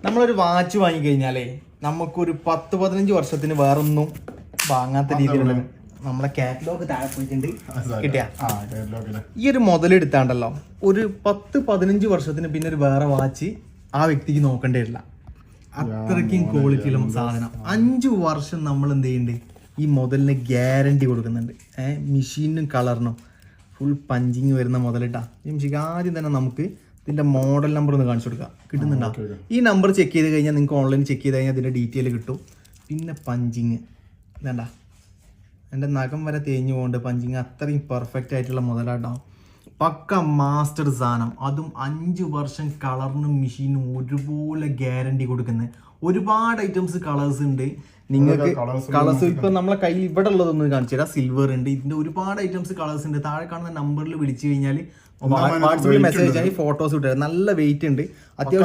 നമ്മളൊരു വാച്ച് വാങ്ങിക്കഴിഞ്ഞാലേ നമുക്കൊരു 10-15 വർഷത്തിന് വേറൊന്നും വാങ്ങാത്ത രീതിയിലുള്ള നമ്മളെ കാറ്റലോഗ് താഴെ പോയിട്ടുണ്ട് കിട്ടിയ ഈ ഒരു മുതലെടുത്താണ്ടല്ലോ ഒരു 10-15 വർഷത്തിന് പിന്നെ ഒരു വേറെ വാച്ച് ആ വ്യക്തിക്ക് നോക്കേണ്ടി വരില്ല. അത്രയ്ക്കും ക്വാളിറ്റിയിലും സാധനം. 5 വർഷം നമ്മൾ എന്ത് ചെയ്യുന്നുണ്ട് ഈ മുതലിന് ഗ്യാരണ്ടി കൊടുക്കുന്നുണ്ട്. മെഷീനും കളറിനും ഫുൾ പഞ്ചിങ് വരുന്ന മുതലിട്ടാ ആദ്യം തന്നെ നമുക്ക് ഇതിൻ്റെ മോഡൽ നമ്പർ ഒന്ന് കാണിച്ചു കൊടുക്കുക. കിട്ടുന്നുണ്ടോ? ഈ നമ്പർ ചെക്ക് ചെയ്ത് കഴിഞ്ഞാൽ നിങ്ങൾക്ക് ഓൺലൈൻ ചെക്ക് ചെയ്ത് കഴിഞ്ഞാൽ ഇതിൻ്റെ ഡീറ്റെയിൽ കിട്ടും. പിന്നെ പഞ്ചിങ് വേണ്ട, എൻ്റെ നഖം വരെ തേഞ്ഞു പോകുന്നുണ്ട്. പഞ്ചിങ് അത്രയും പെർഫെക്റ്റ് ആയിട്ടുള്ള മുതലാട്ടാവും. പക്ക മാസ്റ്റർ സാധനം, അതും 5 വർഷം കളറിനും മെഷീനും ഒരുപോലെ ഗ്യാരണ്ടി കൊടുക്കുന്നത്. ഒരുപാട് ഐറ്റംസ് കളേഴ്സ് ഉണ്ട്. നിങ്ങൾക്ക് കളേഴ്സ് ഇപ്പം നമ്മളെ കയ്യിൽ ഇവിടെ ഉള്ളതൊന്നും കാണിച്ചു തരാം. സിൽവർ ഉണ്ട്, ഇതിൻ്റെ ഒരുപാട് ഐറ്റംസ് കളേഴ്സ് ഉണ്ട്. താഴെ കാണുന്ന നമ്പറിൽ വിളിച്ചു കഴിഞ്ഞാൽ വാട്സപ്പിൽ മെസ്സേജ് ആയി ഫോട്ടോസ് ഇട്ടുതരാം. നല്ല വെയിറ്റ് ഉണ്ട്, അത്യാവശ്യം